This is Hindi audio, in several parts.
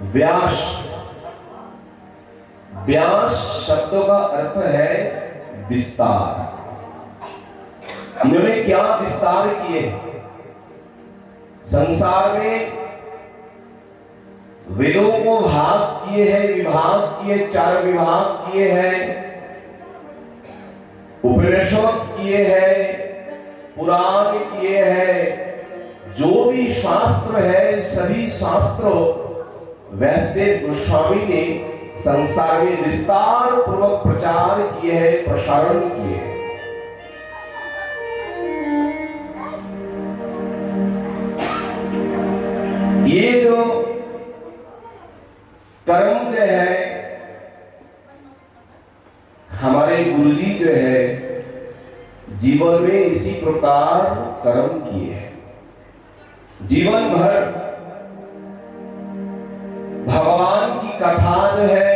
व्यास। व्यास शब्द का अर्थ है विस्तार। इन्होंने क्या विस्तार किए? संसार में वेदों को भाग किए हैं, विभाग किए, 4 विभाग किए हैं, उपनिषद किए हैं, पुराण किए हैं। जो भी शास्त्र है सभी शास्त्रों व्यासदेव गोस्वामी ने संसार में विस्तार पूर्वक प्रचार किए हैं, प्रसारण किए हैं। ये जो कर्म जो है, हमारे गुरुजी जो है जीवन में इसी प्रकार कर्म किए हैं। जीवन भर भगवान की कथा जो है,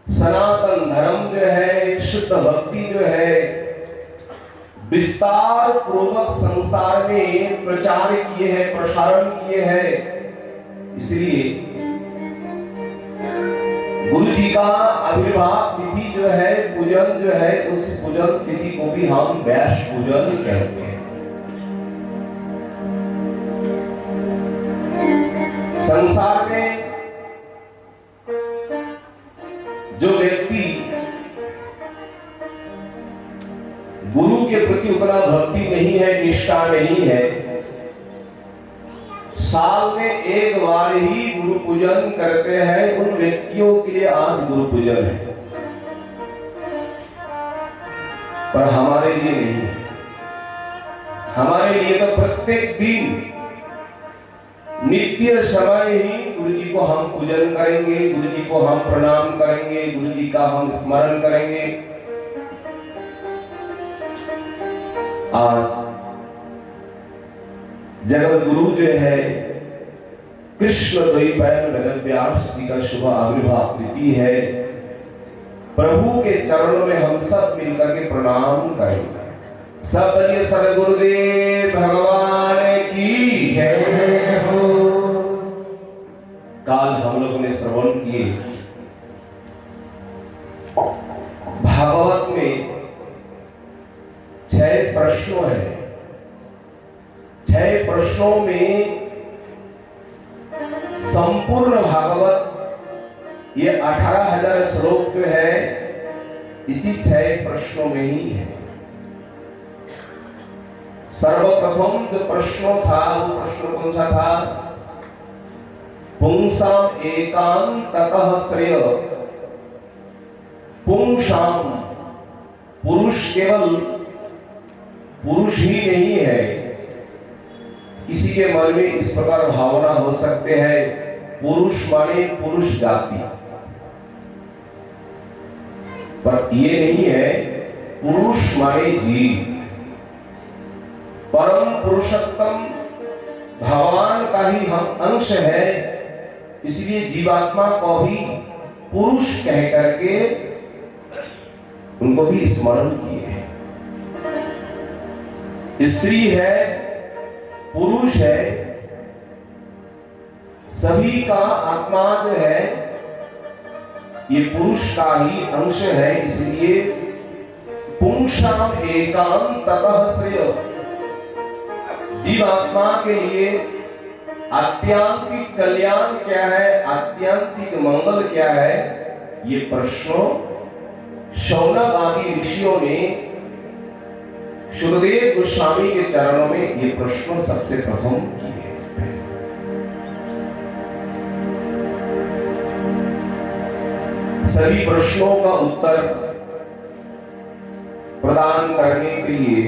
सनातन धर्म जो है, शुद्ध भक्ति जो है, विस्तार पूर्वक संसार में प्रचार किए हैं, प्रसारण किए हैं। इसलिए गुरु जी का आविर्भाव तिथि जो है, पूजन जो है, उस पूजन तिथि को भी हम व्यास पूजन कहते हैं। संसार में जो व्यक्ति गुरु के प्रति उतना भक्ति नहीं है, निष्ठा नहीं है, साल में एक बार ही गुरु पूजन करते हैं, उन व्यक्तियों के लिए आज गुरु पूजन है, पर हमारे लिए नहीं है। हमारे लिए तो प्रत्येक दिन नित्य समय ही गुरु जी को हम पूजन करेंगे, गुरु जी को हम प्रणाम करेंगे, गुरु जी का हम स्मरण करेंगे। आज जगत गुरु जो है कृष्ण द्वैपायन वेद व्यास जी का शुभ आविर्भाव तिथि है। प्रभु के चरणों में हम सब मिलकर के प्रणाम करेंगे। सब बलिए सदगुरुदेव भगवान की जय हो। काल हम लोगों ने श्रवण किए भागवत में 6 प्रश्नों है। 6 प्रश्नों में संपूर्ण भागवत ये 18,000 श्लोक जो है इसी 6 प्रश्नों में ही है। सर्वप्रथम जो प्रश्न था वो प्रश्न कौन सा था? पुंसाम एकांततः श्रेय। पुंसाम पुरुष केवल पुरुष ही नहीं है। किसी के मन में इस प्रकार भावना हो सकते हैं पुरुष माने पुरुष जाति, पर ये नहीं है पुरुष माने जीव। परम पुरुषोत्तम भगवान का ही हम अंश है, इसलिए जीवात्मा को भी पुरुष कह करके उनको भी स्मरण किए हैं। स्त्री है, पुरुष है, सभी का आत्मा जो है ये पुरुष का ही अंश है, इसलिए पुंसाम एकांततः श्रेय। जीवात्मा के लिए आत्यांतिक कल्याण क्या है, आत्यांतिक मंगल क्या है, ये प्रश्नों शौनक आदि ऋषियों ने शुद्धदेव गोस्वामी के चरणों में ये प्रश्न सबसे प्रथम किए। सभी प्रश्नों का उत्तर प्रदान करने के लिए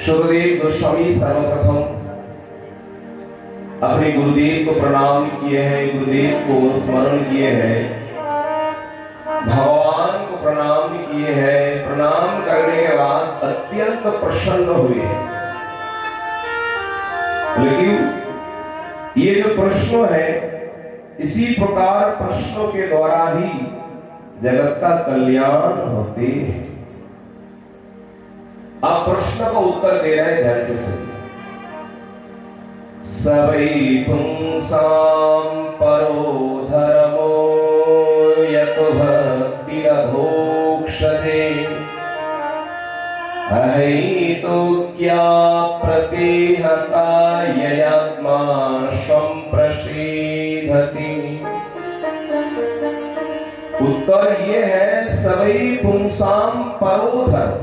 शुद्धदेव गोस्वामी सर्वप्रथम अपने गुरुदेव को प्रणाम किए हैं, गुरुदेव को स्मरण किए हैं, भगवान को प्रणाम किए हैं। प्रणाम करने के बाद अत्यंत प्रसन्न हुए हैं। लेकिन ये जो प्रश्न है इसी प्रकार प्रश्नों के द्वारा ही जगत का कल्याण होते हैं। आप प्रश्न का उत्तर दे रहे ध्यान से सुनिए। सवै पुंसां परो धर्मो यतो भक्तिरधोक्षते अहैतुक्या प्रतिहता ययात्मा संप्रसीदति। उत्तर ये है सवै पुंसां परो धर्म,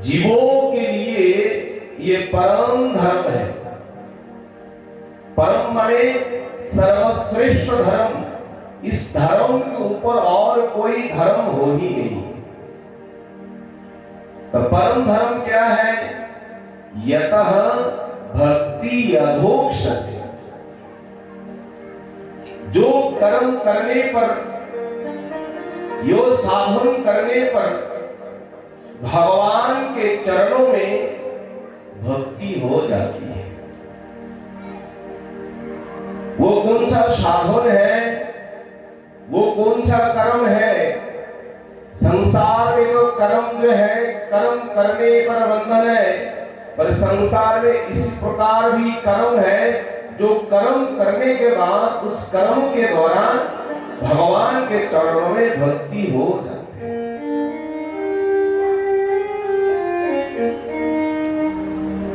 जीवों के लिए ये परम धर्म है। परम माने सर्वश्रेष्ठ धर्म, इस धर्म के ऊपर और कोई धर्म हो ही नहीं। तो परम धर्म क्या है? यतः भक्ति अधोक्षते, जो कर्म करने पर, यो साधन करने पर भगवान के चरणों में भक्ति हो जाती है। वो कौन सा साधन है, वो कौन सा कर्म है? संसार में तो कर्म जो है, कर्म करने पर बंधन है, पर संसार में इस प्रकार भी कर्म है जो कर्म करने के बाद उस कर्म के दौरान भगवान के चरणों में भक्ति हो जाती है।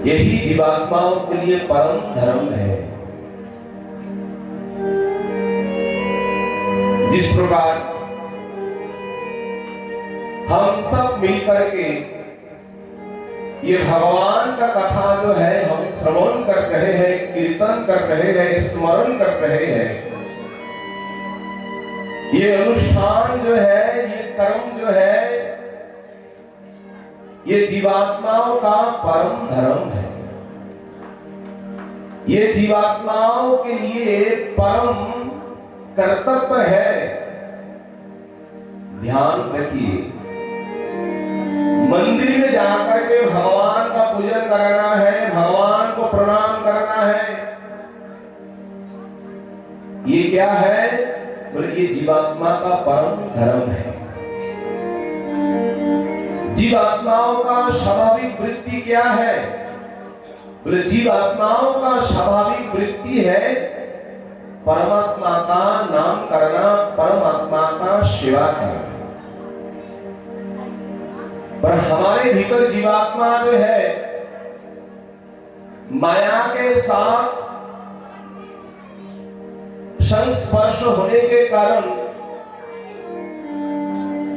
यही जीवात्माओं के लिए परम धर्म है। जिस प्रकार हम सब मिलकर के ये भगवान का कथा जो है हम श्रवण कर रहे हैं, कीर्तन कर रहे हैं, स्मरण कर रहे हैं, ये अनुष्ठान जो है, ये कर्म जो है, ये जीवात्माओं का परम धर्म है। ये जीवात्माओं के लिए परम कर्तव्य है। ध्यान रखिए, मंदिर में जाकर के भगवान का पूजन करना है, भगवान को प्रणाम करना है, ये क्या है? बोले ये जीवात्मा का परम धर्म है। जीवात्माओं का स्वाभाविक वृत्ति क्या है? बोले जीवात्माओं का स्वाभाविक वृत्ति है परमात्मा का नाम करना, परमात्मा का सेवा करना। पर हमारे भीतर जीवात्मा जो है माया के साथ संस्पर्श होने के कारण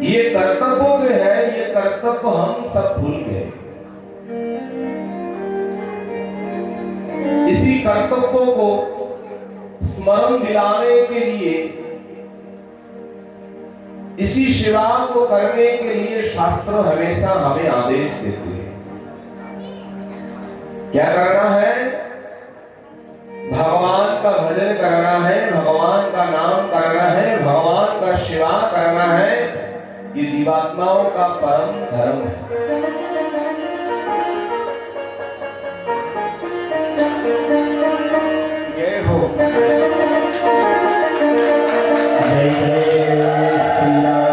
ये कर्तव्य जो है, ये कर्तव्य हम सब भूल गए। इसी कर्तव्यों को स्मरण दिलाने के लिए, इसी सेवा को करने के लिए शास्त्र हमेशा हमें आदेश देते हैं। क्या करना है? भगवान का भजन करना है, भगवान का नाम करना है, भगवान का सेवा करना है। ये जीवात्माओं का परम धर्म है। जय हो। जय जय श्री राम।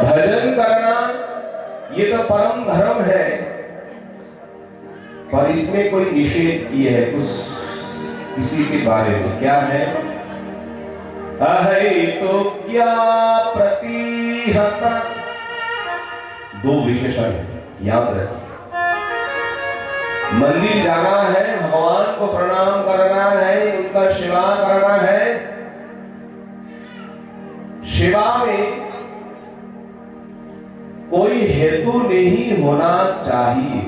भजन करना ये तो परम धर्म है, पर इसमें कोई निषेध किए है कुछ किसी के बारे में। क्या है? अहैतुक्या प्रतिहता, दो विशेषण याद रखिए। मंदिर जाना है, भगवान को प्रणाम करना है, उनका सेवा करना है। सेवा में कोई हेतु नहीं होना चाहिए।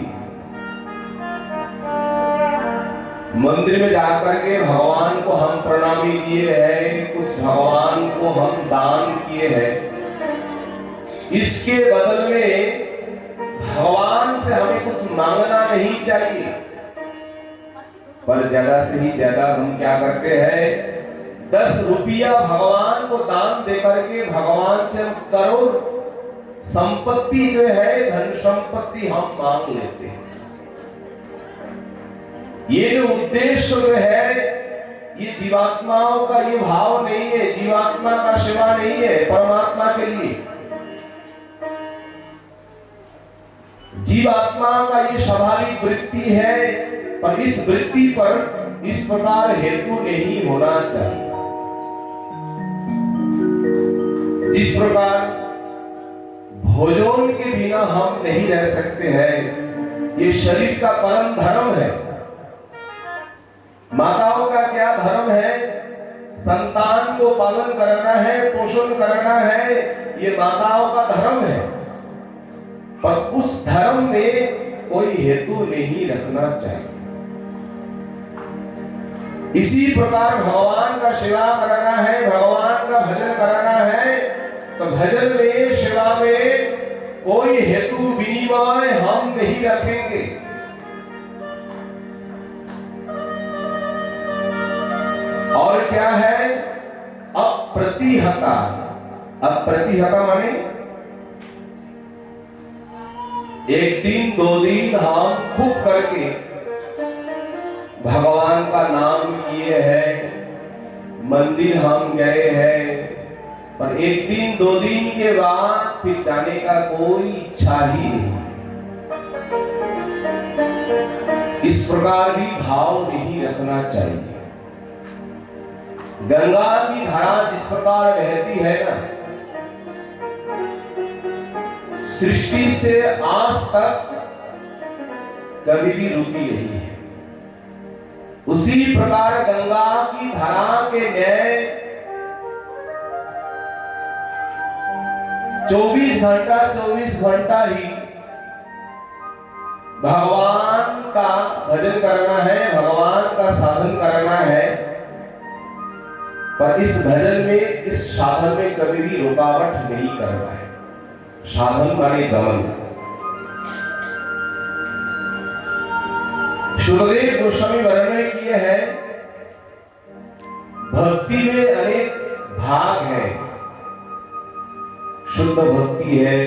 मंदिर में जाकर के भगवान को हम प्रणामी दिए हैं, उस भगवान को हम दान किए हैं, इसके बदल में भगवान से हमें कुछ मांगना नहीं चाहिए। पर ज्यादा से ही ज्यादा हम क्या करते हैं? 10 रुपया भगवान को दान देकर के भगवान से करोड़ संपत्ति जो है, धन संपत्ति हम मांग लेते हैं। ये जो उद्देश्य जो है, ये जीवात्माओं का ये भाव नहीं है, जीवात्मा का सेवा नहीं है, परमात्मा के लिए। जीवात्मा का ये स्वाभाविक वृत्ति है, पर इस वृत्ति पर इस प्रकार हेतु नहीं होना चाहिए। जिस प्रकार भोजन के बिना हम नहीं रह सकते हैं, ये शरीर का परम धर्म है। माताओं का क्या धर्म है? संतान को पालन करना है, पोषण करना है, ये माताओं का धर्म है। पर उस धर्म में कोई हेतु नहीं रखना चाहिए। इसी प्रकार भगवान का सेवा करना है, भगवान का भजन करना है, तो भजन में, सेवा में कोई हेतु विनिमय हम नहीं रखेंगे। और क्या है? अप्रतिहता। अप्रतिहता माने एक दिन दो दिन हम खूब करके भगवान का नाम किए हैं, मंदिर हम गए हैं, पर एक दिन दो दिन के बाद फिर जाने का कोई इच्छा ही नहीं। इस प्रकार भी भाव नहीं रखना चाहिए। गंगा की धारा जिस प्रकार बहती है ना, सृष्टि से आज तक कभी भी रुकी नहीं है। उसी प्रकार गंगा की धारा के न्याय 24 घंटा ही भगवान का भजन करना है, भगवान का साधन करना है। पर इस भजन में, इस साधन में कभी भी रुकावट नहीं करना है। साधन माने गमन। शुद्धदेव गोस्वामी वर्णन किए हैं, भक्ति में अनेक भाग है। शुद्ध भक्ति है,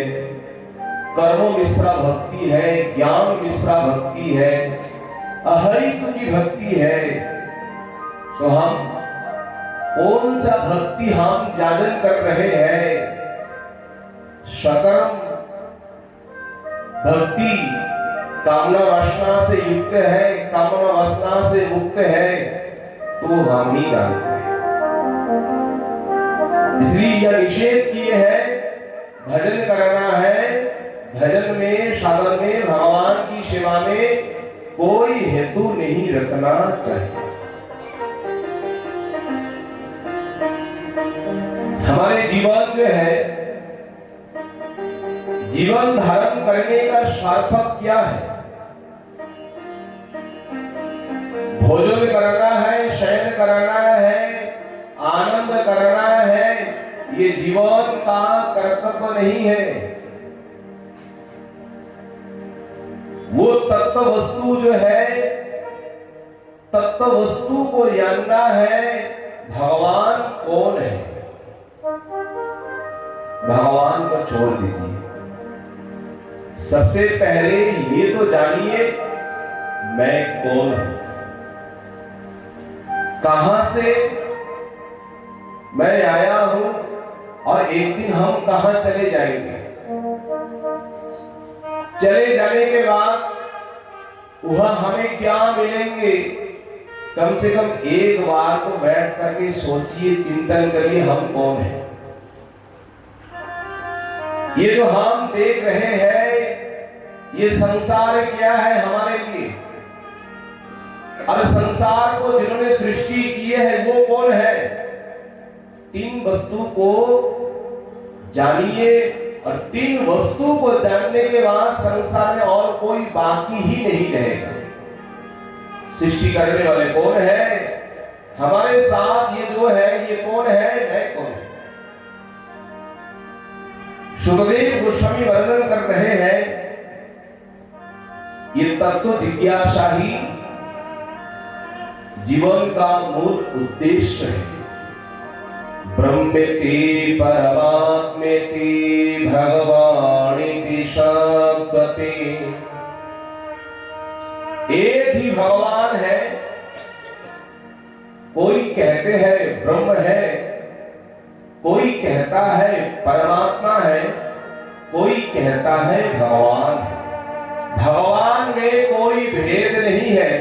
कर्म मिश्रा भक्ति है, ज्ञान मिश्रा भक्ति है, अहैतु की भक्ति है। तो हम कौन सा भक्ति हम जागरण कर रहे हैं? सकर्म भक्ति कामना वासना से युक्त है, कामना वासना से मुक्त है, तो हम ही जानते हैं। इसलिए यह निषेध किए है, भजन करना है, भजन में, साधन में, भगवान की सेवा में कोई हेतु नहीं रखना चाहिए। हमारे जीवन जो है, जीवन धारण करने का सार्थक क्या है? भोजन करना है, शयन करना है, आनंद करना है, ये जीवन का कर्तव्य नहीं है। वो तत्व वस्तु जो है, तत्व वस्तु को जानना है, भगवान कौन है। भगवान को छोड़ दीजिए, सबसे पहले ये तो जानिए मैं कौन हूं, कहां से मैं आया हूं, और एक दिन हम कहां चले जाएंगे। चले जाने के बाद वहां हमें क्या मिलेंगे? कम से कम एक बार तो बैठ करके सोचिए, चिंतन करिए हम कौन हैं। ये जो हम देख रहे हैं, ये संसार क्या है हमारे लिए? और संसार को जिन्होंने सृष्टि की है वो कौन है? तीन वस्तु को जानिए, और तीन वस्तु को जानने के बाद संसार में और कोई बाकी ही नहीं रहेगा। सृष्टि करने वाले कौन है? हमारे साथ ये जो है, ये कौन है? मैं कौन हूं? शुद्धदेव गोस्वामी वर्णन कर रहे हैं, ये तत्व जिज्ञासा ही जीवन का मूल उद्देश्य है। ब्रह्मेति परमात्मेति भगवानिति शब्दते। एक ही भगवान है। कोई कहते हैं ब्रह्म है, कोई कहता है परमात्मा है, कोई कहता है भगवान है। भगवान में कोई भेद नहीं है,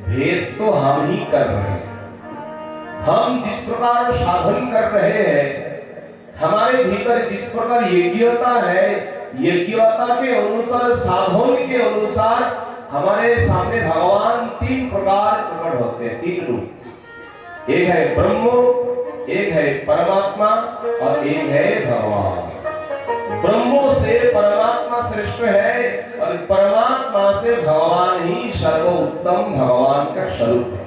भेद तो हम ही कर रहे हैं। हम जिस प्रकार साधन कर रहे हैं, हमारे भीतर जिस प्रकार योग्यता है, योग्यता के अनुसार, साधन के अनुसार हमारे सामने भगवान तीन प्रकार प्रकट होते हैं, तीन रूप। एक है ब्रह्म, एक है परमात्मा और एक है भगवान। ब्रह्मो से परमात्मा श्रेष्ठ है और परमात्मा से भगवान ही सर्वोत्तम भगवान का स्वरूप है।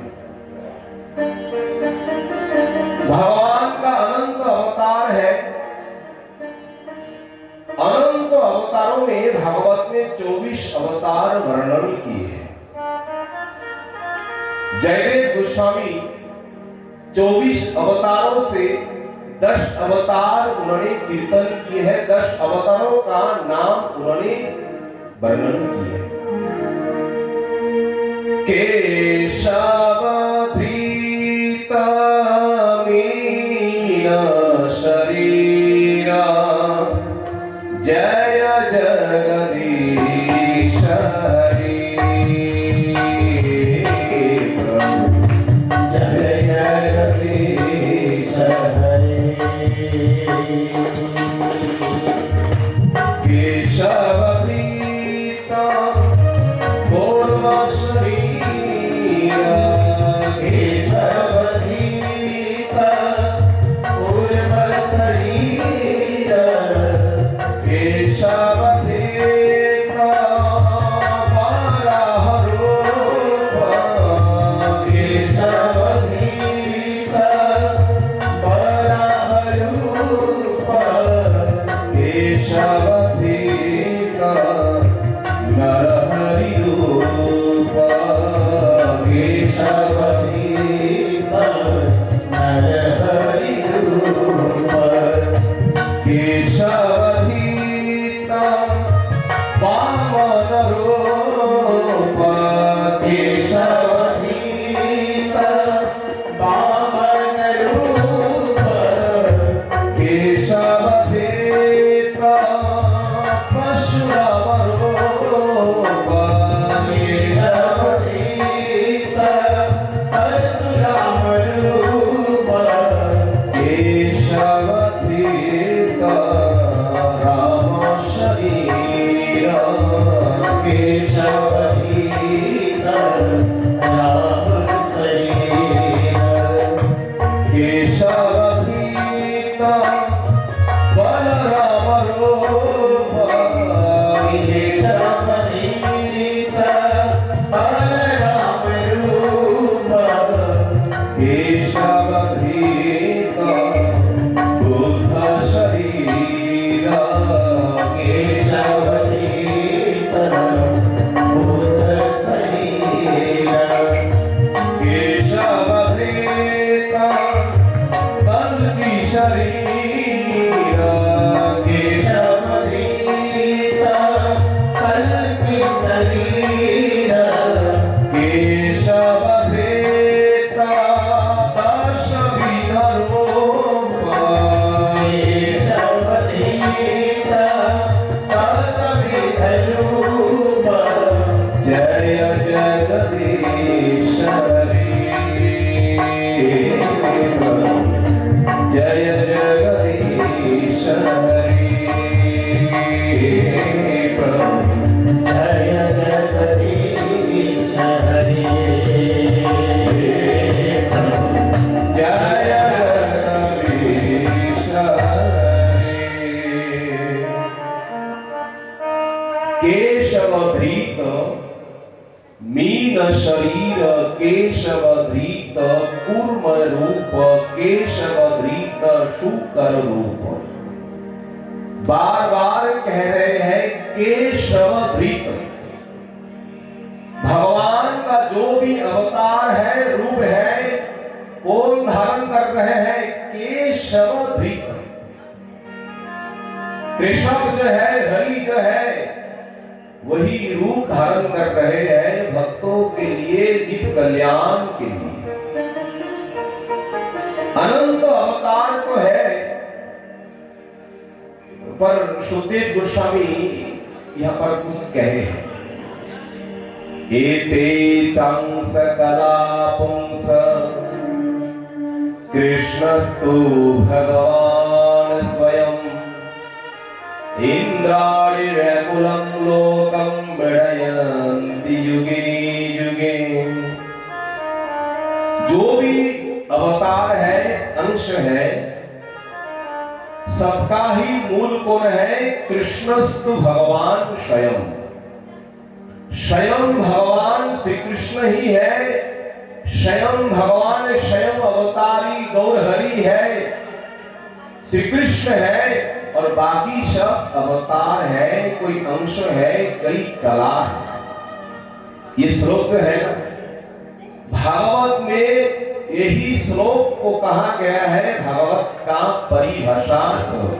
भगवान का अनंत अवतार है। अनंत अवतारों में भागवत में 24 अवतार वर्णन किए हैं। जयदेव गोस्वामी 24 अवतारों से 10 अवतार उन्होंने कीर्तन किए हैं, 10 अवतारों का नाम उन्होंने वर्णन किए। केशव धृत मीन शरीरा जय जगदीश हरि। जय जगदीश हरि। केशव धृत पूर्व शरीरा, केशव धृत पूर्व शरीरा, केशव धृत वराह रूप, केशव धृत वराह रूप, केशव धृत नरहरि रूप, केशव धृत नरहरि रूप, केशव धृत वामन रूप, केशव धृत वामन रूप, केशव धृत परशुराम रूप, केशव धृत परशुराम रूप, केशव धृत राम शरीर, केशव धृत राम शरीर, केशव धृत बलराम रूप, केशव धृत बलराम रूप, केशव धृत बुद्ध शरीर, केशव धृत बुद्ध शरीर, केशव धृत कल्की शरीर, केशव धृत कल्की शरीर, केशव धृत दश विध रूप, केशव धृत दश विध रूप, जय जगदीश हरि। जय जगदीश हरि। जय जगदीश हरि। जय जगदीश हरि। केशव धृत मीन शरीर, केशव धृत कूर्म रूप, केशव धृत शुकर रूप। बार बार कह रहे हैं केशव धृत। भगवान का जो भी अवतार है, रूप है, कौन धारण कर रहे हैं? केशव धृत। कृष्ण जो है, हरि जो है, वही रूप धारण कर रहे हैं। भक्तों पर सुखदेव गोस्वामी यहाँ पर कुछ कहे हैं। एते चांस कला पुंस कृष्णस्तु भगवान स्वयं इंद्राणि व्याकुलं लोकं विडयन्ति युगे युगे। जो भी अवतार है, अंश है, सबका ही मूल कौन है? कृष्णस्तु भगवान स्वयं। स्वयं भगवान श्री कृष्ण ही है। स्वयं भगवान स्वयं अवतारी गौर हरि है, श्री कृष्ण है, और बाकी सब अवतार है, कोई अंश है, कई कला है। ये श्लोक है ना, भागवत में यही श्लोक को कहा गया है भागवत का परिभाषा श्लोक।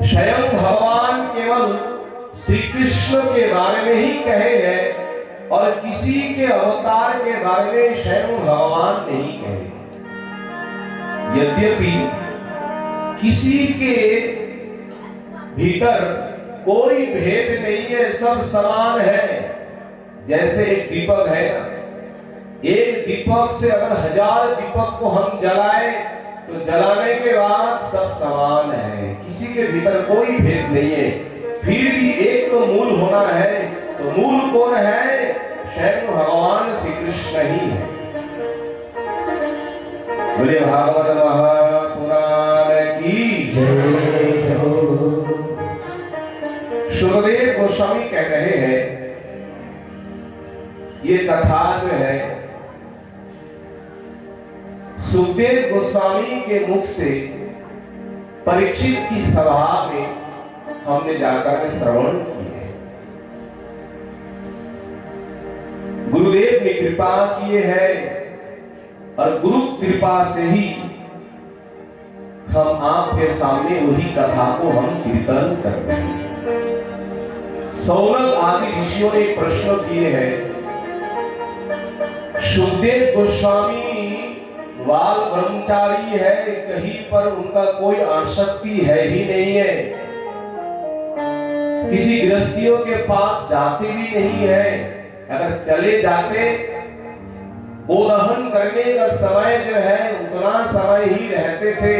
स्वयं भगवान केवल श्री कृष्ण के बारे में ही कहे हैं और किसी के अवतार के बारे में स्वयं भगवान नहीं कहे। यद्यपि किसी के भीतर कोई भेद नहीं है, सब समान है। जैसे एक दीपक है ना, एक दीपक से अगर 1000 दीपक को हम जलाए तो जलाने के बाद सब समान है, किसी के भीतर कोई भेद नहीं है। फिर भी एक तो मूल होना है, तो मूल कौन है? स्वयं भगवान श्री कृष्ण ही है। बोले भागवत महापुराण की जय हो। सुखदेव गोस्वामी कह रहे हैं, ये कथा जो है सुखदेव गोस्वामी के मुख से परीक्षित की सभा में हमने जाकर के श्रवण किए। गुरुदेव ने कृपा किए है और गुरु कृपा से ही हम आपके सामने वही कथा को हम कीर्तन कर रहे हैं। सौनक आदि ऋषियों ने प्रश्न किए हैं, सुखदेव गोस्वामी बाल ब्रह्मचारी है, कहीं पर उनका कोई आसक्ति है ही नहीं है, किसी गृहस्थियों के पास जाते भी नहीं है, अगर चले जाते गोदहन करने का समय जो है उतना समय ही रहते थे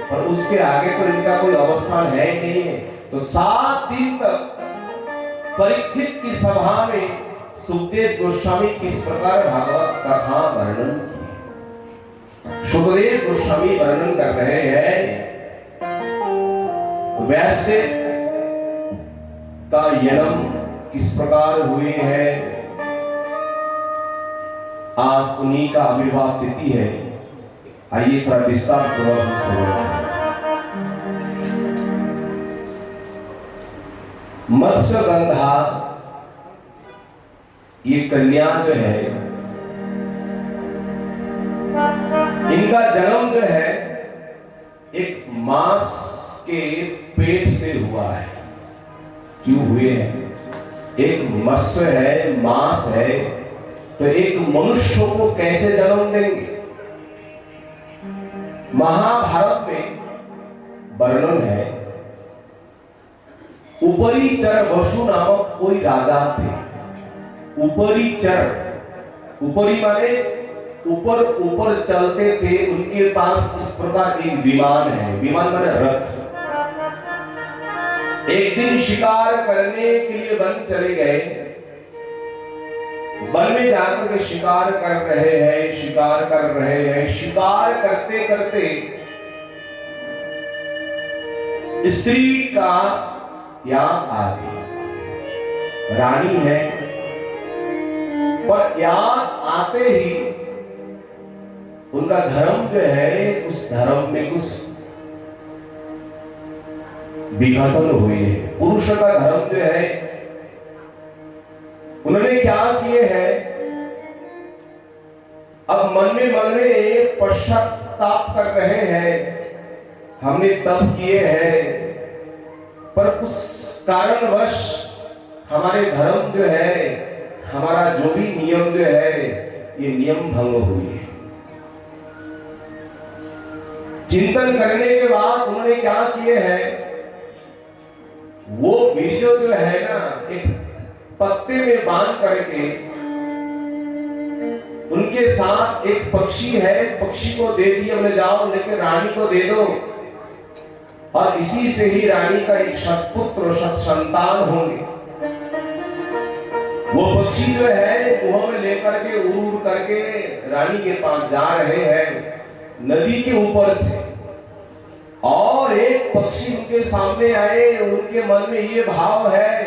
और उसके आगे तो इनका कोई अवस्थान है नहीं है। तो 7 दिन तक परीक्षित की सभा में सुखदेव गोस्वामी किस प्रकार भागवत कथा वर्णन की। सुखदेव गोस्वामी वर्णन कर रहे हैं व्यासदेव का जन्म किस प्रकार हुए है, आज उन्हीं का आविर्भाव तिथि है। आइए थोड़ा विस्तार पूर्वक हम समझें। मत्स्यगंधा ये कन्या जो है, इनका जन्म जो है एक मांस के पेट से हुआ है। क्यों हुए हैं? एक मत्स्य है, मांस है, तो एक मनुष्य को कैसे जन्म देंगे? महाभारत में वर्णन है, उपरीचर वसु नामक कोई राजा थे। उपरीचर, उपरी माने ऊपर ऊपर चलते थे, उनके पास इस प्रकार एक विमान है, विमान माने रथ। एक दिन शिकार करने के लिए वन चले गए, वन में जाकर के शिकार कर रहे हैं, शिकार कर रहे हैं, शिकार करते करते स्त्री का याद आ गई। रानी है, पर याद आते ही उनका धर्म जो है, उस धर्म में कुछ विघटन हुए हैं। पुरुष का धर्म जो है, उन्होंने क्या किए हैं, अब मन में पश्चाताप कर रहे हैं, हमने तप किए हैं पर कुछ कारणवश हमारे धर्म जो है, हमारा जो भी नियम जो है, ये नियम भंग हुए। चिंतन करने के बाद उन्होंने क्या किए हैं, वो बीजो जो है ना एक पत्ते में बांध करके उनके साथ एक पक्षी है, पक्षी को दे दिया, बोले जाओ लेके रानी को दे दो और इसी से ही रानी का एक सत्पुत्र सत्संतान होंगे। वो पक्षी जो है मुंह में लेकर के उड़ करके रानी के पास जा रहे हैं नदी के ऊपर से, और एक पक्षी उनके सामने आए, उनके मन में ये भाव है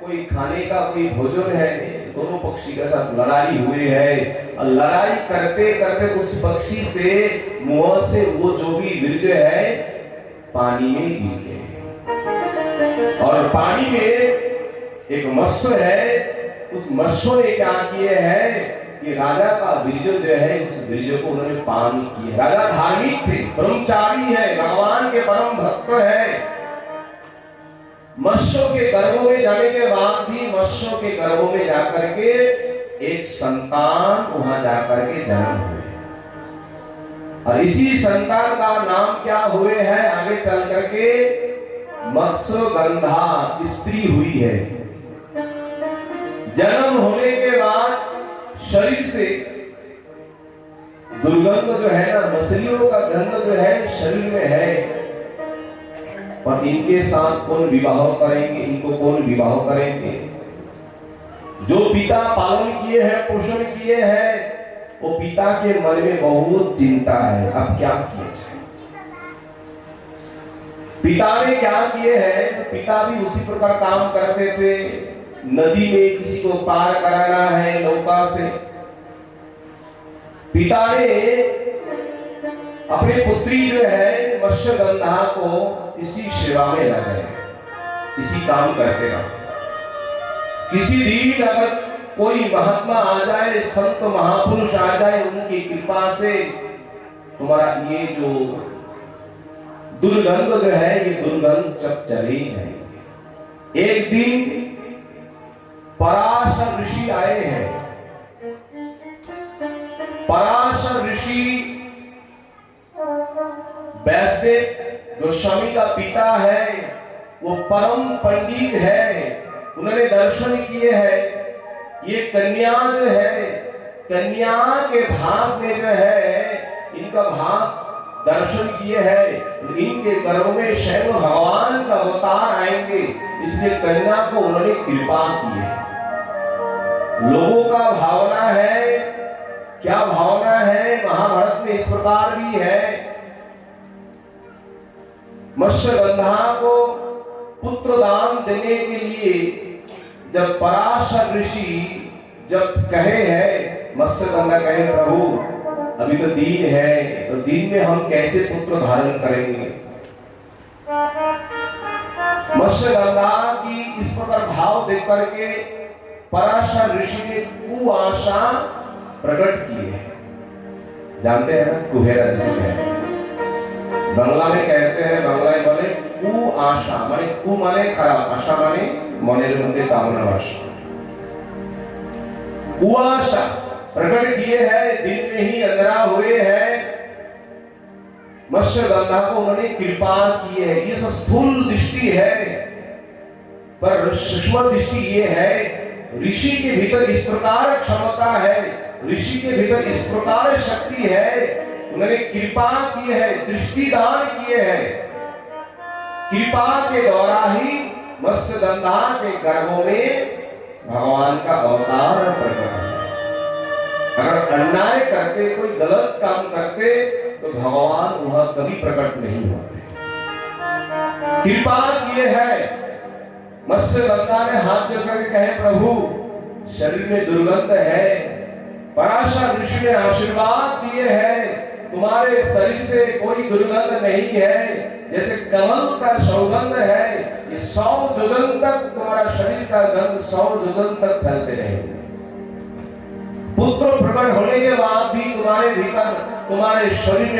कोई खाने का कोई भोजन है, दोनों पक्षी के साथ लड़ाई हुई है और लड़ाई करते करते उस पक्षी से मुंह से वो जो भी बीज है पानी में गिर गए, और पानी में एक मत्स्य है, उस मत्स्य ने क्या किए हैं, ये राजा का बीज जो है इस बीज को उन्होंने पान किया। राजा धार्मिक थे, ब्रह्मचारी है, भगवान के परम भक्त है। मत्स्यों के गर्भों में जाने के बाद भी मत्स्यों के गर्भों में जाकर के एक संतान वहां जाकर के जन्म हुए, और इसी संतान का नाम क्या हुए है, आगे चल करके मत्स्यगंधा स्त्री हुई है। जन्म होने के बाद शरीर से दुर्गंध जो है ना, मछलियों का गंध जो है शरीर में है, और इनके साथ कौन विवाह करेंगे, इनको कौन विवाह करेंगे। जो पिता पालन किए हैं, पोषण किए हैं, वो पिता के मन में बहुत चिंता है, अब क्या किया जाए। पिता ने क्या किए हैं, तो पिता भी उसी प्रकार काम करते थे। नदी में किसी को पार कराना है नौका से, पिता ने अपनी पुत्री जो है मत्स्यगंधा को इसी सेवा में लगाए, इसी काम करते रहा। किसी दिन अगर कोई महात्मा आ जाए, संत महापुरुष आ जाए, उनकी कृपा से तुम्हारा ये जो दुर्गंध जो है ये दुर्गंध जब चले जाएंगे। एक दिन पराशर ऋषि आए हैं। पराशर ऋषि वैष्णव गोस्वामी का पिता है, वो परम पंडित है, उन्होंने दर्शन किए हैं। ये कन्या जो है, कन्या के भाग में जो है इनका भाग दर्शन किए हैं, इनके गर्भ में स्वयं भगवान का अवतार आएंगे, इसलिए कन्या को उन्होंने कृपा की है। लोगों का भावना है, क्या भावना है, महाभारत में इस प्रकार भी है, मत्स्यगंधा को पुत्र दान देने के लिए जब पराशर ऋषि जब कहे हैं, मत्स्यगंधा कहे प्रभु अभी तो दिन है, तो दिन में हम कैसे पुत्र धारण करेंगे। मत्स्यगंधा की इस प्रकार भाव देख करके पराशर ऋषि ने कुआशा प्रकट की है। जानते हैं ना, कुहेरा जिसे कहते हैं, बांग्ला में कहते हैं, बांग्ला में बोले कुआशा, माने कु माने खराब, आशा माने मनेर मध्य कामना आशा। कुआशा प्रकट किए है, दिन में ही अंधेरा हुए है। मत्स्यगंधा को उन्होंने कृपा की है। ये तो स्थूल दृष्टि है, पर सूक्ष्म दृष्टि ये है, ऋषि के भीतर इस प्रकार क्षमता है, ऋषि के भीतर इस प्रकार शक्ति है, उन्होंने कृपा की है, दृष्टि दान किए है। कृपा के द्वारा ही मत्स्यगंधा के गर्भों में भगवान का अवतार प्रकट है। अगर अन्याय करते, कोई गलत काम करते, तो भगवान वह कभी प्रकट नहीं होते। कृपा किए है। मत्स्यगंधा ने हाथ जोड़ करके कहे प्रभु शरीर में दुर्गंध है, पराशर ऋषि ने आशीर्वाद दिए हैं, तुम्हारे शरीर से कोई दुर्गंध नहीं है, जैसे कमल का सौगंध है, ये 100 योजन तक तुम्हारा शरीर का गंध 100 योजन तक फैलते रहेंगे। पुत्र प्रकट होने के बाद भी तुम्हारे भीतर, तुम्हारे शरीर में